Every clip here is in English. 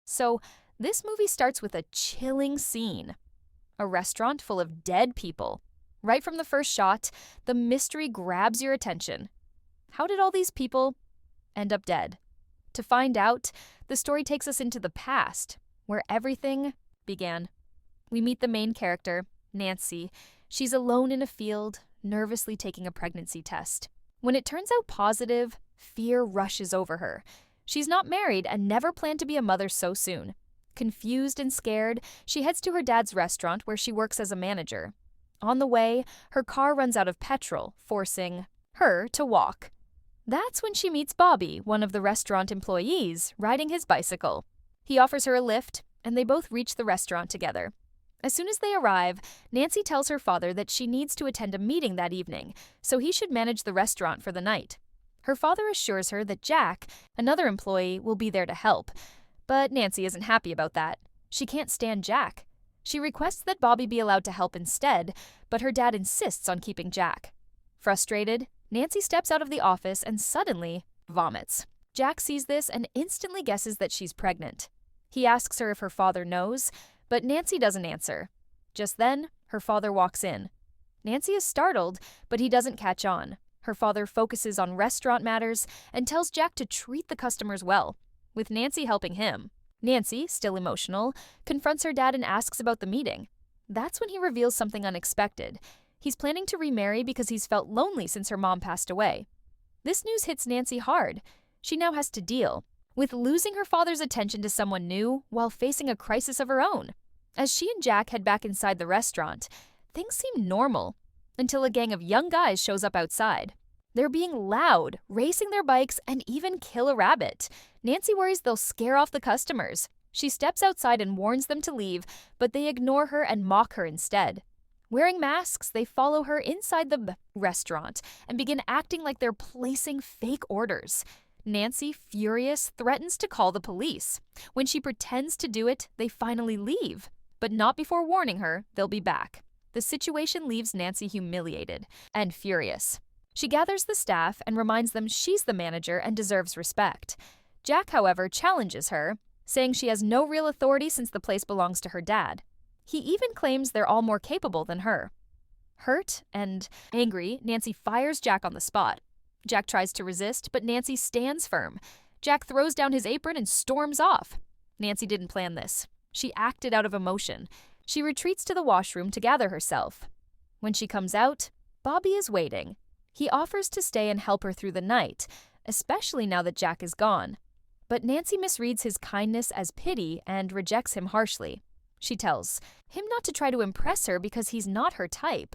So, this movie starts with a chilling scene, a restaurant full of dead people. Right from the first shot, the mystery grabs your attention. How did all these people end up dead? To find out, the story takes us into the past, where everything began. We meet the main character, Nancy. She's alone in a field, nervously taking a pregnancy test. When it turns out positive, fear rushes over her. She's not married and never planned to be a mother so soon. Confused and scared, she heads to her dad's restaurant where she works as a manager. On the way, her car runs out of petrol, forcing her to walk. That's when she meets Bobby, one of the restaurant employees, riding his bicycle. He offers her a lift, and they both reach the restaurant together. As soon as they arrive, Nancy tells her father that she needs to attend a meeting that evening, so he should manage the restaurant for the night. Her father assures her that Jack, another employee, will be there to help, but Nancy isn't happy about that. She can't stand Jack. She requests that Bobby be allowed to help instead, but her dad insists on keeping Jack. Frustrated, Nancy steps out of the office and suddenly vomits. Jack sees this and instantly guesses that she's pregnant. He asks her if her father knows, but Nancy doesn't answer. Just then, her father walks in. Nancy is startled, but he doesn't catch on. Her father focuses on restaurant matters and tells Jack to treat the customers well, with Nancy helping him. Nancy, still emotional, confronts her dad and asks about the meeting. That's when he reveals something unexpected. He's planning to remarry because he's felt lonely since her mom passed away. This news hits Nancy hard. She now has to deal with losing her father's attention to someone new while facing a crisis of her own. As she and Jack head back inside the restaurant, things seem normal until a gang of young guys shows up outside. They're being loud, racing their bikes, and even kill a rabbit. Nancy worries they'll scare off the customers. She steps outside and warns them to leave, but they ignore her and mock her instead. Wearing masks, they follow her inside the restaurant and begin acting like they're placing fake orders. Nancy, furious, threatens to call the police. When she pretends to do it, they finally leave, but not before warning her they'll be back. The situation leaves Nancy humiliated and furious. She gathers the staff and reminds them she's the manager and deserves respect. Jack, however, challenges her, saying she has no real authority since the place belongs to her dad. He even claims they're all more capable than her. Hurt and angry, Nancy fires Jack on the spot. Jack tries to resist, but Nancy stands firm. Jack throws down his apron and storms off. Nancy didn't plan this. She acted out of emotion. She retreats to the washroom to gather herself. When she comes out, Bobby is waiting. He offers to stay and help her through the night, especially now that Jack is gone. But Nancy misreads his kindness as pity and rejects him harshly. She tells him not to try to impress her because he's not her type.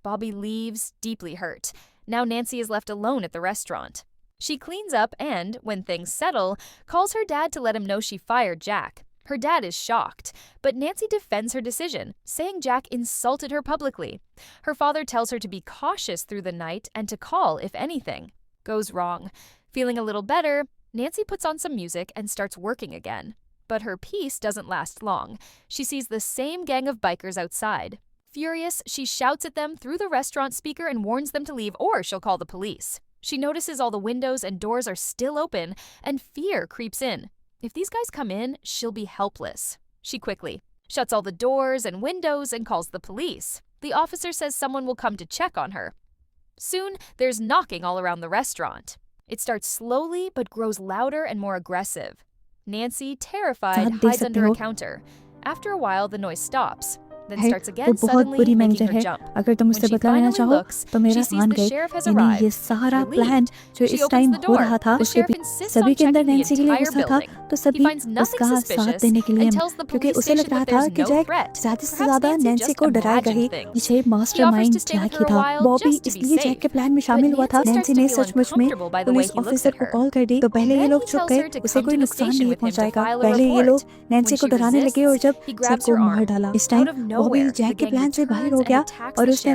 Bobby leaves, deeply hurt. Now Nancy is left alone at the restaurant. She cleans up and, when things settle, calls her dad to let him know she fired Jack. Her dad is shocked, but Nancy defends her decision, saying Jack insulted her publicly. Her father tells her to be cautious through the night and to call if anything goes wrong. Feeling a little better, Nancy puts on some music and starts working again. But her peace doesn't last long. She sees the same gang of bikers outside. Furious, she shouts at them through the restaurant speaker and warns them to leave or she'll call the police. She notices all the windows and doors are still open, and fear creeps in. If these guys come in, she'll be helpless. She quickly shuts all the doors and windows and calls the police. The officer says someone will come to check on her. Soon, there's knocking all around the restaurant. It starts slowly but grows louder and more aggressive. Nancy, terrified, hides under a counter. After a while, the noise stops. Then starts again suddenly, making her jump. अगर तुम मुझसे बदला चाहो तो मेरा मान गए यानी ये सारा प्लान जो इस टाइम हो रहा था उसके सभी के अंदर नैन्सी के लिए गुस्सा था तो सभी उसका साथ देने के लिए क्योंकि उसे लग रहा था कि जैक ज्यादा से ज्यादा नैन्सी को डराएगा ही पीछे मास्टरमाइंड जैक ही था बॉबी इसलिए जैक के प्लान में शामिल हुआ था नैन्सी ने सचमुच में पुलिस ऑफिसर को कॉल कर दी तो पहले ये लोग चुप गए उसे कोई नुकसान नहीं पहुंचाएगा पहले ये लोग नैन्सी को डराने लगे और जब सबको मार डाला इस टाइम बॉबी जैक के प्लान से बाहर हो गया और उसने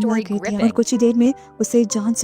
story कर दिया और gripping. कुछ ही देर में उसे जान से